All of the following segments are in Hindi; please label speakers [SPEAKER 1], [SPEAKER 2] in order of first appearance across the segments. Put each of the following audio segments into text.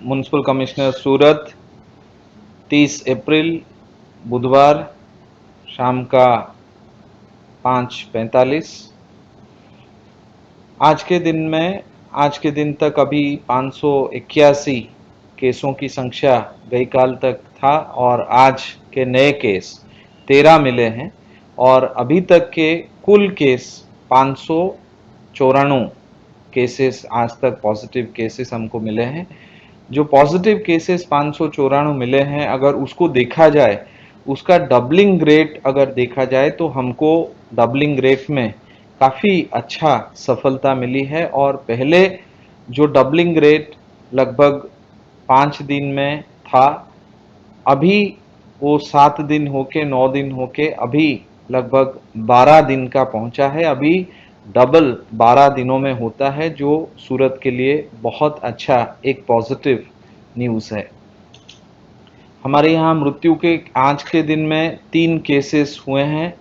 [SPEAKER 1] म्युनिसिपल कमिश्नर सूरत, 30 अप्रैल बुधवार शाम का 5:45। आज के दिन तक अभी 581 केसों की संख्या गई काल तक था और आज के नए केस 13 मिले हैं और अभी तक के कुल केस 594 केसेस आज तक पॉजिटिव केसेस हमको मिले हैं। जो पॉजिटिव केसेस 594 मिले हैं, अगर उसको देखा जाए, उसका डबलिंग रेट अगर देखा जाए तो हमको डबलिंग रेट में काफ़ी अच्छा सफलता मिली है। और पहले जो डबलिंग रेट लगभग 5 दिन में था, अभी वो 7 दिन होके 9 दिन होके अभी लगभग 12 दिन का पहुंचा है। अभी डबल 12 दिनों में होता है, जो सूरत के लिए बहुत अच्छा एक पॉजिटिव न्यूज़ है। हमारे यहाँ मृत्यु के आज के दिन में 3 केसेस हुए हैं।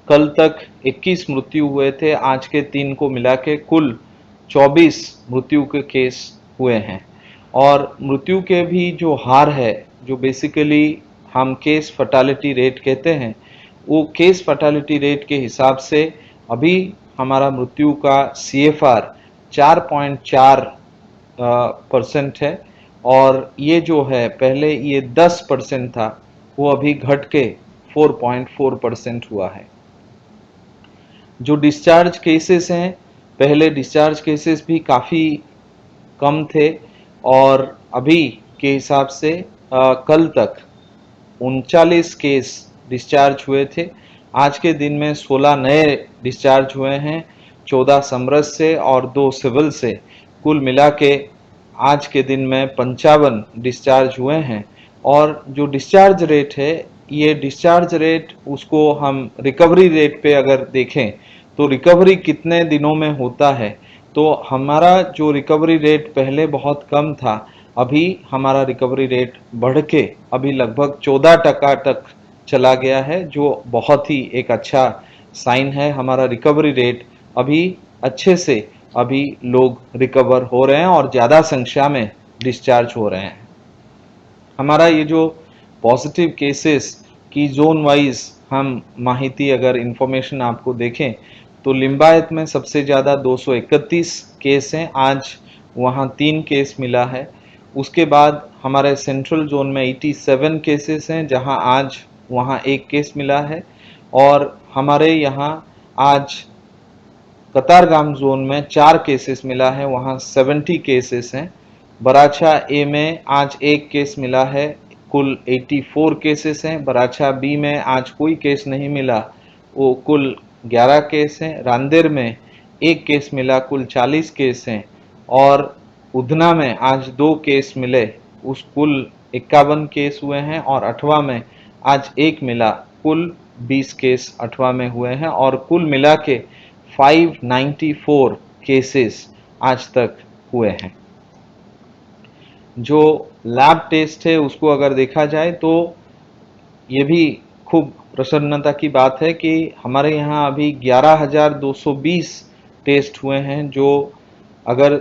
[SPEAKER 1] कल तक 21 मृत्यु हुए थे, आज के 3 को मिला के कुल 24 मृत्यु के केस हुए हैं। और मृत्यु के भी जो हार है, जो बेसिकली हम केस फर्टालिटी रेट कहते हैं, वो केस फर्टालिटी रेट के हिसाब से अभी हमारा मृत्यु का CFR 4.4% है। और ये जो है पहले ये 10% था, वो अभी घट के 4.4% हुआ है। जो डिस्चार्ज केसेस हैं, पहले डिस्चार्ज केसेस भी काफ़ी कम थे और अभी के हिसाब से कल तक 39 केस डिस्चार्ज हुए थे। आज के दिन में 16 नए डिस्चार्ज हुए हैं, 14 समरस से और 2 सिविल से। कुल मिला के आज के दिन में 55 डिस्चार्ज हुए हैं। और जो डिस्चार्ज रेट है, ये डिस्चार्ज रेट उसको हम रिकवरी रेट पे अगर देखें तो रिकवरी कितने दिनों में होता है, तो हमारा जो रिकवरी रेट पहले बहुत कम था, अभी हमारा रिकवरी रेट बढ़ के अभी लगभग 14% तक चला गया है, जो बहुत ही एक अच्छा साइन है। हमारा रिकवरी रेट अभी अच्छे से अभी लोग रिकवर हो रहे हैं और ज़्यादा संख्या में डिस्चार्ज हो रहे हैं। हमारा ये जो पॉजिटिव केसेस की जोन वाइज हम माहिती अगर इंफॉर्मेशन आपको देखें तो लिंबायत में सबसे ज़्यादा 231 केस हैं, आज वहाँ 3 केस मिला है। उसके बाद हमारे सेंट्रल जोन में 87 केसेस हैं, जहाँ आज वहाँ 1 केस मिला है। और हमारे यहाँ आज कतारगाम जोन में 4 केसेस मिला है, वहाँ 70 केसेस हैं। बराछा ए में आज 1 केस मिला है, कुल 84 केसेस हैं। बराछा बी में आज कोई केस नहीं मिला, वो कुल 11 केस हैं। रांदेर में 1 केस मिला, कुल 40 केस हैं। और उधना में आज 2 केस मिले, उस कुल 51 केस हुए हैं। और अठवा में आज 1 मिला, कुल 20 केस अठवा में हुए हैं। और कुल मिला के 594 केसेस आज तक हुए हैं। जो लैब टेस्ट है उसको अगर देखा जाए तो ये भी खूब प्रसन्नता की बात है कि हमारे यहाँ अभी 11,220 टेस्ट हुए हैं, जो अगर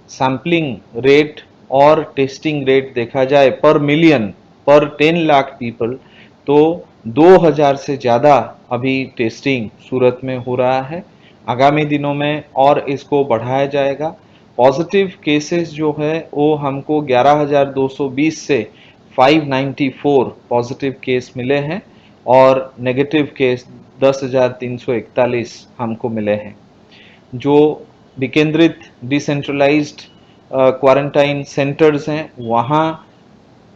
[SPEAKER 1] सैम्पलिंग रेट और टेस्टिंग रेट देखा जाए पर मिलियन, पर 10 लाख पीपल, तो 2,000 से ज़्यादा अभी टेस्टिंग सूरत में हो रहा है। आगामी दिनों में और इसको बढ़ाया जाएगा। पॉजिटिव केसेस जो है वो हमको 11,220 से 594 पॉजिटिव केस मिले हैं और नेगेटिव केस 10,341 हमको मिले हैं। जो विकेंद्रित डिसेंट्रलाइज्ड क्वारंटाइन सेंटर्स हैं, वहाँ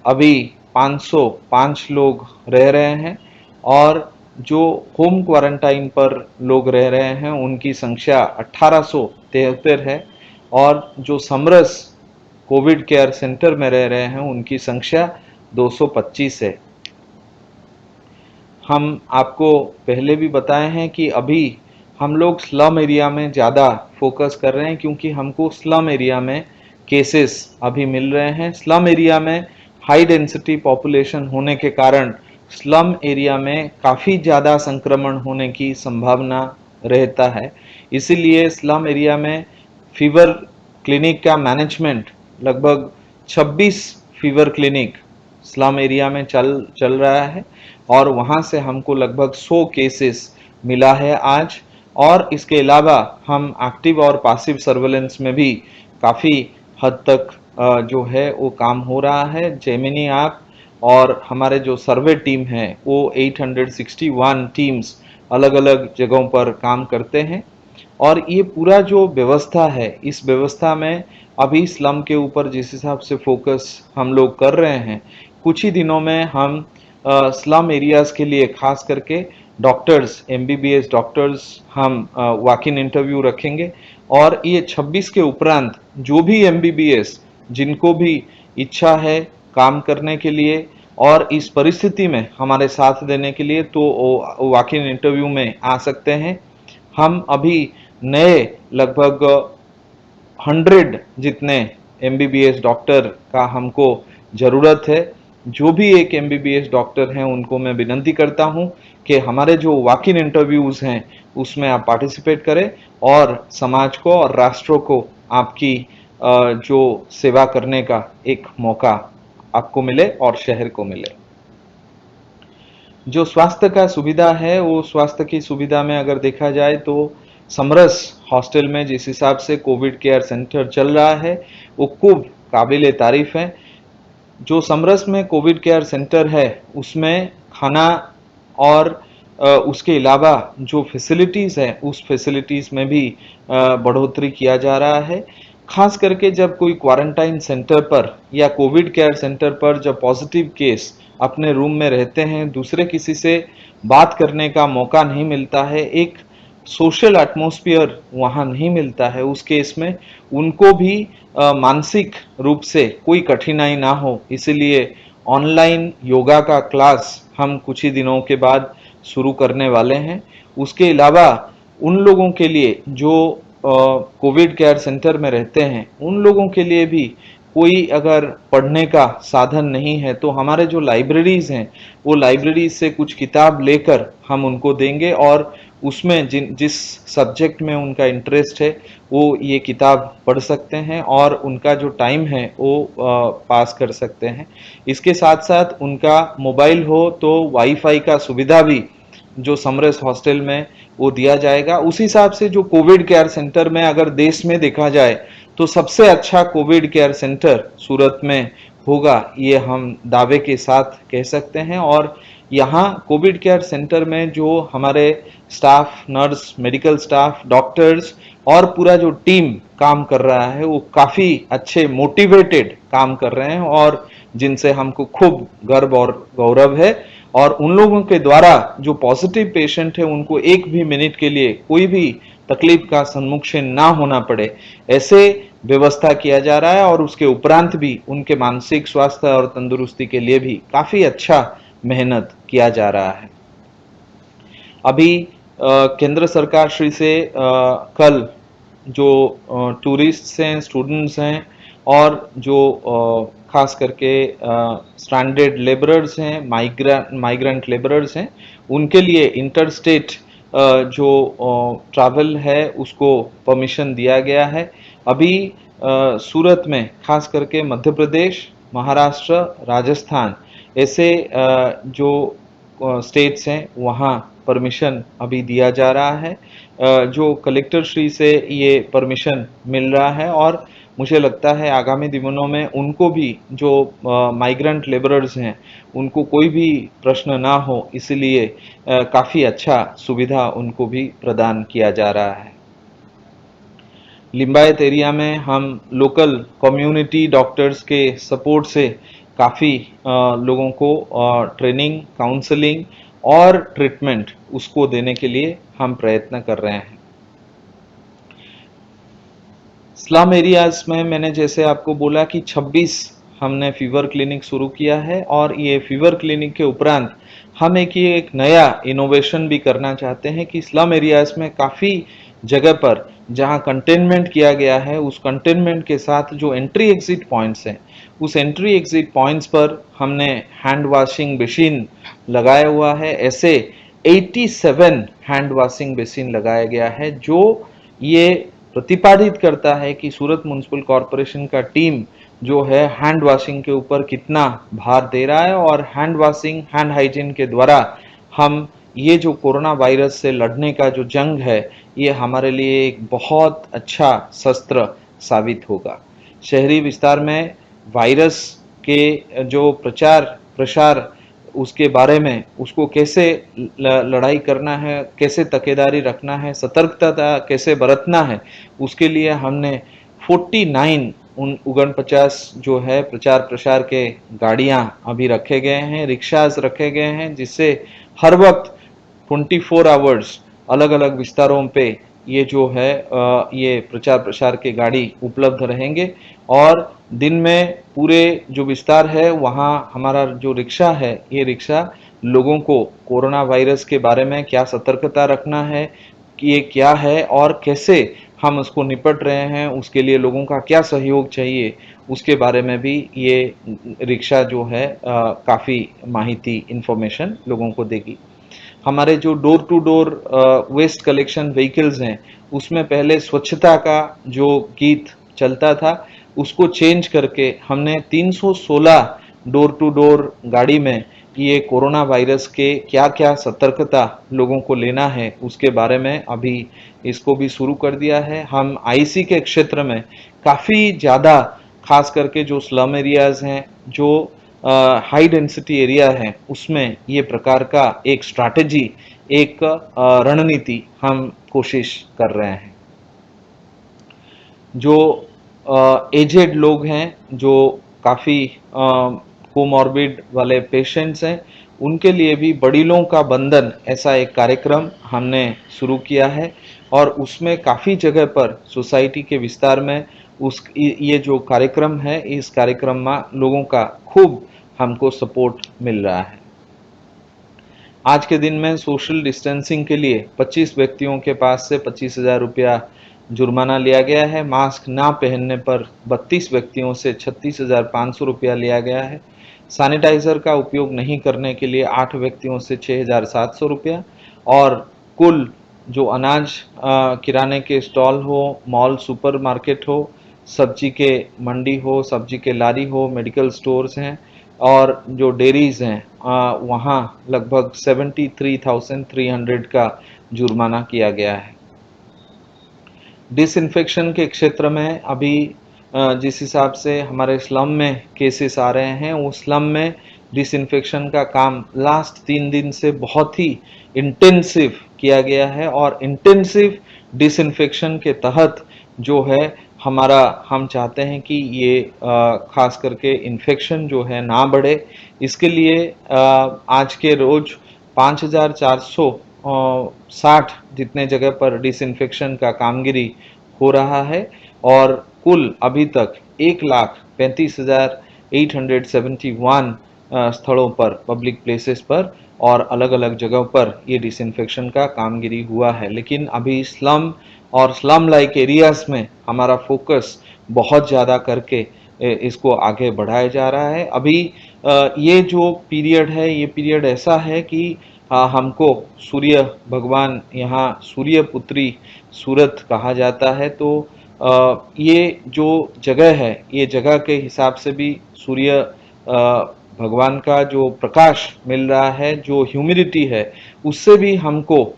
[SPEAKER 1] अभी 505 लोग रह रहे हैं। और जो होम क्वारंटाइन पर लोग रह रहे हैं उनकी संख्या 1873 है। और जो समरस कोविड केयर सेंटर में रह रहे हैं उनकी संख्या 225 है। हम आपको पहले भी बताए हैं कि अभी हम लोग स्लम एरिया में ज़्यादा फोकस कर रहे हैं, क्योंकि हमको स्लम एरिया में केसेस अभी मिल रहे हैं। स्लम एरिया में हाई डेंसिटी पॉपुलेशन होने के कारण स्लम एरिया में काफ़ी ज़्यादा संक्रमण होने की संभावना रहता है। इसीलिए स्लम एरिया में फीवर क्लिनिक का मैनेजमेंट लगभग 26 फीवर क्लिनिक स्लम एरिया में चल रहा है और वहां से हमको लगभग 100 केसेस मिला है आज। और इसके अलावा हम एक्टिव और पासिव सर्वेलेंस में भी काफ़ी हद तक जो है वो काम हो रहा है। जेमिनी ऐप और हमारे जो सर्वे टीम है वो 861 टीम्स अलग अलग जगहों पर काम करते हैं। और ये पूरा जो व्यवस्था है, इस व्यवस्था में अभी स्लम के ऊपर जिस हिसाब से फोकस हम लोग कर रहे हैं, कुछ ही दिनों में हम स्लम एरियाज के लिए खास करके डॉक्टर्स, एमबीबीएस डॉक्टर्स हम वॉक इन इंटरव्यू रखेंगे। और ये 26 के उपरांत जो भी एमबीबीएस जिनको भी इच्छा है काम करने के लिए और इस परिस्थिति में हमारे साथ देने के लिए, तो वॉक इन इंटरव्यू में आ सकते हैं। हम अभी नए लगभग 100 जितने एमबीबीएस डॉक्टर का हमको जरूरत है। जो भी एक एमबीबीएस डॉक्टर हैं उनको मैं विनती करता हूं कि हमारे जो वॉक इन इंटरव्यूज हैं उसमें आप पार्टिसिपेट करें और समाज को और राष्ट्र को आपकी जो सेवा करने का एक मौका आपको मिले और शहर को मिले। जो स्वास्थ्य का सुविधा है, वो स्वास्थ्य की सुविधा में अगर देखा जाए तो समरस हॉस्टल में जिस हिसाब से कोविड केयर सेंटर चल रहा है वो खूब काबिल तारीफ है। जो समरस में कोविड केयर सेंटर है उसमें खाना और उसके अलावा जो फैसिलिटीज़ है उस फैसिलिटीज़ में भी बढ़ोतरी किया जा रहा है। खास करके जब कोई क्वारंटाइन सेंटर पर या कोविड केयर सेंटर पर जब पॉजिटिव केस अपने रूम में रहते हैं, दूसरे किसी से बात करने का मौका नहीं मिलता है, एक सोशल एटमॉस्फेयर वहाँ नहीं मिलता है, उस केस में उनको भी मानसिक रूप से कोई कठिनाई ना हो, इसलिए ऑनलाइन योगा का क्लास हम कुछ ही दिनों के बाद शुरू करने वाले हैं। उसके अलावा उन लोगों के लिए जो कोविड केयर सेंटर में रहते हैं, उन लोगों के लिए भी कोई अगर पढ़ने का साधन नहीं है तो हमारे जो लाइब्रेरीज हैं वो लाइब्रेरीज से कुछ किताब लेकर हम उनको देंगे और उसमें जिस सब्जेक्ट में उनका इंटरेस्ट है वो ये किताब पढ़ सकते हैं और उनका जो टाइम है वो पास कर सकते हैं। इसके साथ साथ उनका मोबाइल हो तो वाईफाई का सुविधा भी जो समरस हॉस्टल में वो दिया जाएगा। उस हिसाब से जो कोविड केयर सेंटर में अगर देश में देखा जाए तो सबसे अच्छा कोविड केयर सेंटर सूरत में होगा, ये हम दावे के साथ कह सकते हैं। और यहाँ कोविड केयर सेंटर में जो हमारे staff, nurse, medical staff, doctors और पूरा जो टीम काम कर रहा है वो काफ़ी अच्छे मोटिवेटेड काम कर रहे हैं और जिनसे हमको खूब गर्व और गौरव है। और उन लोगों के द्वारा जो पॉजिटिव पेशेंट है उनको एक भी मिनट के लिए कोई भी तकलीफ का सम्मुखीन ना होना पड़े, ऐसे व्यवस्था किया जा रहा है। और उसके उपरांत भी उनके मानसिक स्वास्थ्य और तंदुरुस्ती के लिए भी काफ़ी अच्छा मेहनत किया जा रहा है। अभी केंद्र सरकार श्री से कल जो टूरिस्ट हैं, स्टूडेंट्स हैं और जो खास करके स्ट्रैंडेड लेबरर्स हैं, माइग्रेंट लेबरर्स हैं, उनके लिए इंटर स्टेट जो ट्रैवल है उसको परमिशन दिया गया है। अभी सूरत में खास करके मध्य प्रदेश, महाराष्ट्र, राजस्थान ऐसे जो स्टेट्स हैं वहाँ परमिशन अभी दिया जा रहा है। जो कलेक्टर श्री से ये परमिशन मिल रहा है और मुझे लगता है आगामी दिनों में उनको भी जो माइग्रेंट लेबरर्स हैं उनको कोई भी प्रश्न ना हो, इसलिए काफ़ी अच्छा सुविधा उनको भी प्रदान किया जा रहा है। लिंबायत एरिया में हम लोकल कम्युनिटी डॉक्टर्स के सपोर्ट से काफ़ी लोगों को ट्रेनिंग, काउंसलिंग और ट्रीटमेंट उसको देने के लिए हम प्रयत्न कर रहे हैं। स्लम एरियाज में मैंने जैसे आपको बोला कि 26 हमने फीवर क्लिनिक शुरू किया है और ये फीवर क्लिनिक के उपरांत हम एक नया इनोवेशन भी करना चाहते हैं कि स्लम एरियाज में काफ़ी जगह पर जहां कंटेनमेंट किया गया है उस कंटेनमेंट के साथ जो एंट्री एग्जिट पॉइंट्स हैं उस एंट्री एग्जिट पॉइंट्स पर हमने हैंड वॉशिंग मशीन लगाया हुआ है। ऐसे 87 हैंड वॉशिंग मशीन लगाया गया है जो ये प्रतिपादित करता है कि सूरत म्युनिसिपल कॉरपोरेशन का टीम जो है हैंड वॉशिंग के ऊपर कितना भार दे रहा है, और हैंड वॉशिंग, हैंड हाइजीन के द्वारा हम ये जो कोरोना वायरस से लड़ने का जो जंग है, ये हमारे लिए एक बहुत अच्छा शस्त्र साबित होगा। शहरी विस्तार में वायरस के जो प्रचार प्रसार उसके बारे में, उसको कैसे लड़ाई करना है, कैसे तकेदारी रखना है, सतर्कता कैसे बरतना है, उसके लिए हमने 49 49 जो है प्रचार प्रसार के गाड़ियां अभी रखे गए हैं, रिक्शाज रखे गए हैं, जिससे हर वक्त 24 आवर्स अलग अलग विस्तारों पे ये जो है ये प्रचार प्रसार के गाड़ी उपलब्ध रहेंगे। और दिन में पूरे जो विस्तार है वहाँ हमारा जो रिक्शा है, ये रिक्शा लोगों को कोरोना वायरस के बारे में क्या सतर्कता रखना है, कि ये क्या है और कैसे हम उसको निपट रहे हैं, उसके लिए लोगों का क्या सहयोग चाहिए, उसके बारे में भी ये रिक्शा जो है काफ़ी माहिती इंफॉर्मेशन लोगों को देगी। हमारे जो door to door waste collection vehicles हैं, उसमें पहले स्वच्छता का जो गीत चलता था, उसको चेंज करके हमने 316 डोर टू डोर गाड़ी में ये कोरोना वायरस के क्या क्या सतर्कता लोगों को लेना है, उसके बारे में अभी इसको भी शुरू कर दिया है। हम आईसी के क्षेत्र में काफ़ी ज़्यादा, खास करके जो स्लम एरियाज हैं, जो हाई डेंसिटी एरिया है, उसमें ये प्रकार का एक स्ट्रैटेजी, एक रणनीति हम कोशिश कर रहे हैं। जो एजेड लोग हैं, जो काफ़ी कोमॉर्बिड वाले पेशेंट्स हैं, उनके लिए भी बड़ीलों का बंधन ऐसा एक कार्यक्रम हमने शुरू किया है, और उसमें काफ़ी जगह पर सोसाइटी के विस्तार में ये जो कार्यक्रम है, इस कार्यक्रम में लोगों का खूब हमको सपोर्ट मिल रहा है। आज के दिन में सोशल डिस्टेंसिंग के लिए 25 व्यक्तियों के पास से 25,000 रुपया जुर्माना लिया गया है। मास्क ना पहनने पर 32 व्यक्तियों से 36,500 रुपया लिया गया है। सैनिटाइजर का उपयोग नहीं करने के लिए 8 व्यक्तियों से 6,700 रुपया, और कुल जो अनाज किराने के स्टॉल हो, मॉल सुपरमार्केट हो, सब्जी के मंडी हो, सब्जी के लारी हो, मेडिकल स्टोर्स हैं, और जो डेयरीज हैं, वहाँ लगभग 73,300 का जुर्माना किया गया है। डिसइंफेक्शन के क्षेत्र में अभी जिस हिसाब से हमारे स्लम में केसेस आ रहे हैं, उस स्लम में डिसइंफेक्शन का काम लास्ट 3 दिन से बहुत ही इंटेंसिव किया गया है, और इंटेंसिव डिसइंफेक्शन के तहत जो है हमारा, हम चाहते हैं कि ये खास करके इन्फेक्शन जो है ना बढ़े। इसके लिए आज के रोज 5,460 जितने जगह पर डिसइंफेक्शन का कामगिरी हो रहा है, और कुल अभी तक 1,35,871 स्थलों पर, पब्लिक प्लेसेस पर और अलग अलग जगहों पर ये डिसइंफेक्शन का कामगिरी हुआ है। लेकिन अभी स्लम और स्लम लाइक एरियाज में हमारा फोकस बहुत ज़्यादा करके इसको आगे बढ़ाया जा रहा है। अभी ये जो पीरियड है, ये पीरियड ऐसा है कि हमको सूर्य भगवान, यहाँ सूर्य पुत्री सूरत कहा जाता है, तो ये जो जगह है, ये जगह के हिसाब से भी सूर्य भगवान का जो प्रकाश मिल रहा है, जो ह्यूमिडिटी है, उससे भी हमको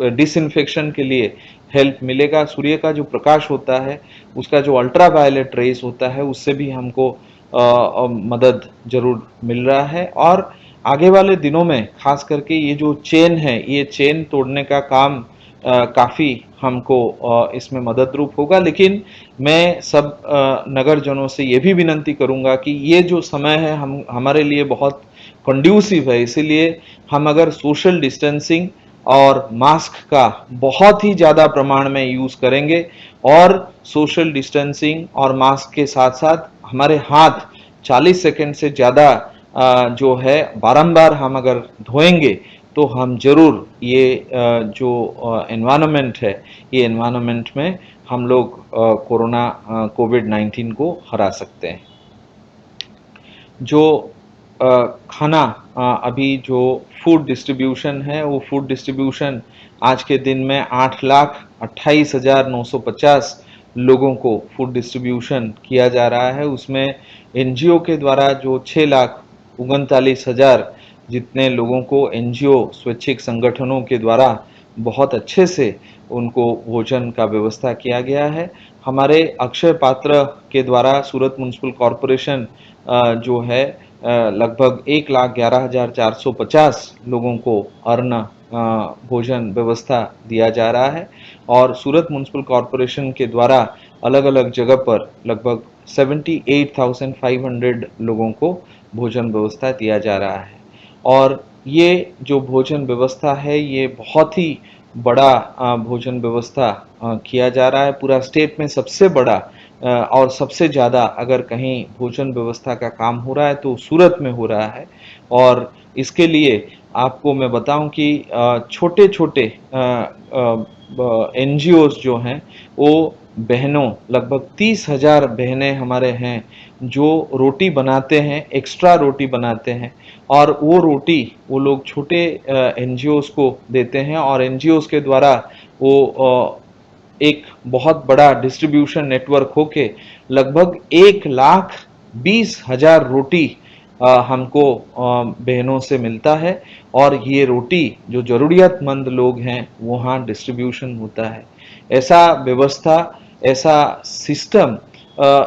[SPEAKER 1] डिसइंफेक्शन के लिए हेल्प मिलेगा। सूर्य का जो प्रकाश होता है, उसका जो अल्ट्रा वायलेट रेस होता है, उससे भी हमको मदद जरूर मिल रहा है। और आगे वाले दिनों में खास करके ये जो चेन है, ये चेन तोड़ने का काम काफ़ी हमको इसमें मदद रूप होगा। लेकिन मैं सब नगरजनों से ये भी विनंती करूंगा कि ये जो समय है हम हमारे लिए बहुत कंड्यूसिव है, इसीलिए हम अगर सोशल डिस्टेंसिंग और मास्क का बहुत ही ज़्यादा प्रमाण में यूज़ करेंगे, और सोशल डिस्टेंसिंग और मास्क के साथ साथ हमारे हाथ 40 सेकंड से ज़्यादा जो है बारंबार हम अगर धोएंगे, तो हम जरूर ये जो एनवायरनमेंट है, ये एनवायरनमेंट में हम लोग कोरोना कोविड-19 को हरा सकते हैं। जो खाना अभी जो फूड डिस्ट्रीब्यूशन है, वो फूड डिस्ट्रीब्यूशन आज के दिन में 8,28,950 लोगों को फूड डिस्ट्रीब्यूशन किया जा रहा है। उसमें एनजीओ के द्वारा जो 6,39,000 जितने लोगों को एनजीओ स्वैच्छिक संगठनों के द्वारा बहुत अच्छे से उनको भोजन का व्यवस्था किया गया है। हमारे अक्षय पात्र के द्वारा सूरत म्युनिसिपल कॉरपोरेशन जो है लगभग 1,11,450 लोगों को अन्न भोजन व्यवस्था दिया जा रहा है और सूरत म्युनिसिपल कॉरपोरेशन के द्वारा अलग अलग जगह पर लगभग 78,500 लोगों को भोजन व्यवस्था दिया जा रहा है। और ये जो भोजन व्यवस्था है ये बहुत ही बड़ा भोजन व्यवस्था किया जा रहा है। पूरा स्टेट में सबसे बड़ा और सबसे ज़्यादा अगर कहीं भोजन व्यवस्था का काम हो रहा है तो सूरत में हो रहा है। और इसके लिए आपको मैं बताऊं कि छोटे छोटे एनजीओज जो हैं वो बहनों लगभग 30,000 बहनें हमारे हैं जो रोटी बनाते हैं, एक्स्ट्रा रोटी बनाते हैं और वो रोटी वो लोग छोटे एनजीओज को देते हैं और एनजीओज के द्वारा वो एक बहुत बड़ा डिस्ट्रीब्यूशन नेटवर्क होके लगभग 1,20,000 रोटी हमको बहनों से मिलता है और ये रोटी जो जरूरियतमंद लोग हैं वहाँ डिस्ट्रीब्यूशन होता है। ऐसा व्यवस्था, ऐसा सिस्टम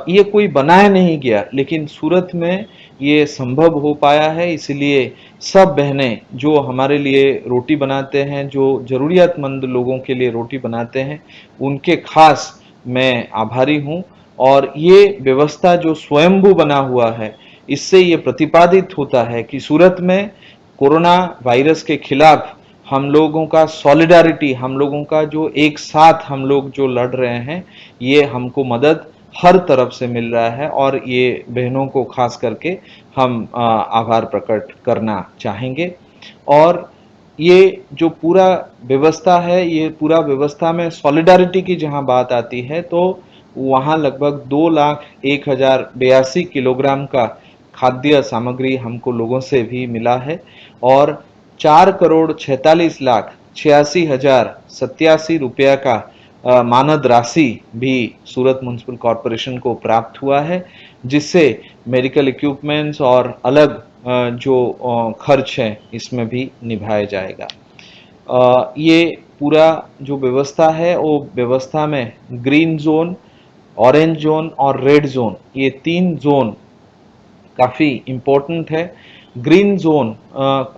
[SPEAKER 1] ये कोई बनाया नहीं गया, लेकिन सूरत में ये संभव हो पाया है। इसलिए सब बहनें जो हमारे लिए रोटी बनाते हैं, जो जरूरियतमंद लोगों के लिए रोटी बनाते हैं, उनके खास मैं आभारी हूँ। और ये व्यवस्था जो स्वयंभू बना हुआ है, इससे ये प्रतिपादित होता है कि सूरत में कोरोना वायरस के खिलाफ हम लोगों का सॉलिडारिटी, हम लोगों का जो एक साथ हम लोग जो लड़ रहे हैं, ये हमको मदद हर तरफ से मिल रहा है और ये बहनों को खास करके हम आभार प्रकट करना चाहेंगे। और ये जो पूरा व्यवस्था है, ये पूरा व्यवस्था में सॉलिडारिटी की जहां बात आती है तो वहां लगभग 2,01,082 किलोग्राम का खाद्य सामग्री हमको लोगों से भी मिला है और 4,46,86,087 रुपया का मानद राशि भी सूरत म्युनिसिपल कॉरपोरेशन को प्राप्त हुआ है, जिससे मेडिकल इक्विपमेंट्स और अलग जो खर्च है इसमें भी निभाया जाएगा। ये पूरा जो व्यवस्था है वो व्यवस्था में ग्रीन जोन, ऑरेंज जोन और रेड जोन, ये 3 जोन काफ़ी इम्पोर्टेंट है। ग्रीन जोन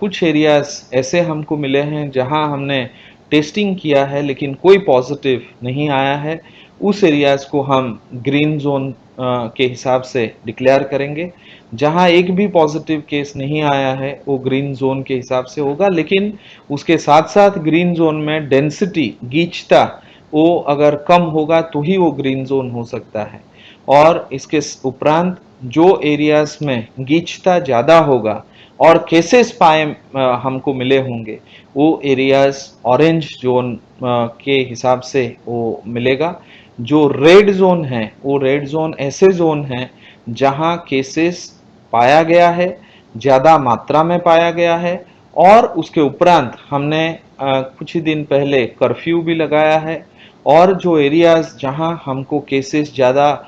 [SPEAKER 1] कुछ एरियाज ऐसे हमको मिले हैं जहां हमने टेस्टिंग किया है लेकिन कोई पॉजिटिव नहीं आया है, उस एरियाज को हम ग्रीन जोन के हिसाब से डिक्लेयर करेंगे। जहां एक भी पॉजिटिव केस नहीं आया है वो ग्रीन जोन के हिसाब से होगा, लेकिन उसके साथ साथ ग्रीन जोन में डेंसिटी, गीचता, वो अगर कम होगा तो ही वो ग्रीन जोन हो सकता है। और इसके उपरांत जो एरियाज में गीचता ज़्यादा होगा और केसेस पाए हमको मिले होंगे, वो एरियाज ऑरेंज जोन के हिसाब से वो मिलेगा। जो रेड जोन है वो रेड जोन ऐसे जोन हैं जहां केसेस पाया गया है, ज़्यादा मात्रा में पाया गया है और उसके उपरांत हमने कुछ ही दिन पहले कर्फ्यू भी लगाया है। और जो एरियाज जहां हमको केसेस ज़्यादा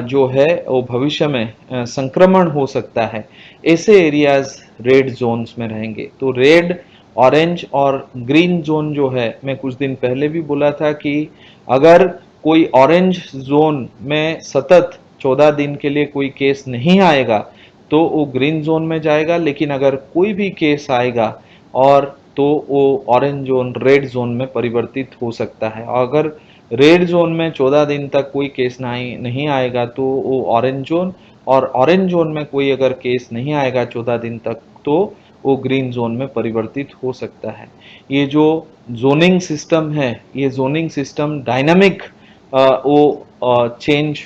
[SPEAKER 1] जो है वो भविष्य में संक्रमण हो सकता है, ऐसे एरियाज रेड जोन्स में रहेंगे। तो रेड, ऑरेंज और ग्रीन जोन जो है, मैं कुछ दिन पहले भी बोला था कि अगर कोई ऑरेंज जोन में सतत 14 दिन के लिए कोई केस नहीं आएगा तो वो ग्रीन जोन में जाएगा, लेकिन अगर कोई भी केस आएगा और तो वो ऑरेंज जोन रेड जोन में परिवर्तित हो सकता है। और अगर रेड जोन में 14 दिन तक कोई केस नहीं आएगा तो वो ऑरेंज जोन, और ऑरेंज जोन में कोई अगर केस नहीं आएगा 14 दिन तक तो वो ग्रीन जोन में परिवर्तित हो सकता है। ये जो जोनिंग सिस्टम है, ये जोनिंग सिस्टम डायनामिक वो चेंज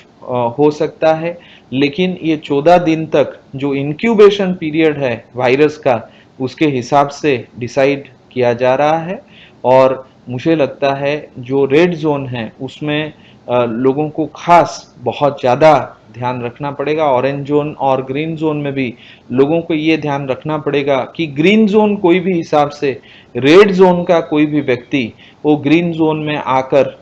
[SPEAKER 1] हो सकता है, लेकिन ये 14 दिन तक जो इंक्यूबेशन पीरियड है वायरस का, उसके हिसाब से डिसाइड किया जा रहा है। और मुझे लगता है जो रेड जोन है उसमें लोगों को खास बहुत ज़्यादा ध्यान रखना पड़ेगा। ऑरेंज जोन और ग्रीन जोन में भी लोगों को ये ध्यान रखना पड़ेगा कि ग्रीन जोन कोई भी हिसाब से, रेड जोन का कोई भी व्यक्ति वो ग्रीन जोन में आकर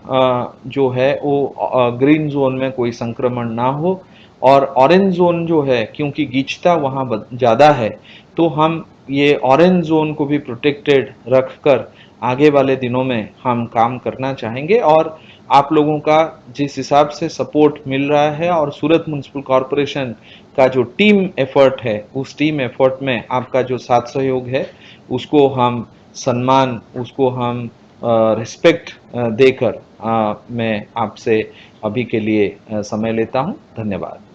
[SPEAKER 1] जो है वो ग्रीन जोन में कोई संक्रमण ना हो। और ऑरेंज जोन जो है, क्योंकि गीचता वहाँ ज़्यादा है, तो हम ये ऑरेंज जोन को भी प्रोटेक्टेड रखकर आगे वाले दिनों में हम काम करना चाहेंगे। और आप लोगों का जिस हिसाब से सपोर्ट मिल रहा है और सूरत म्युनिसिपल कॉरपोरेशन का जो टीम एफर्ट है, उस टीम एफर्ट में आपका जो साथ सहयोग है उसको हम सम्मान, उसको हम रिस्पेक्ट देकर मैं आपसे अभी के लिए समय लेता हूं। धन्यवाद।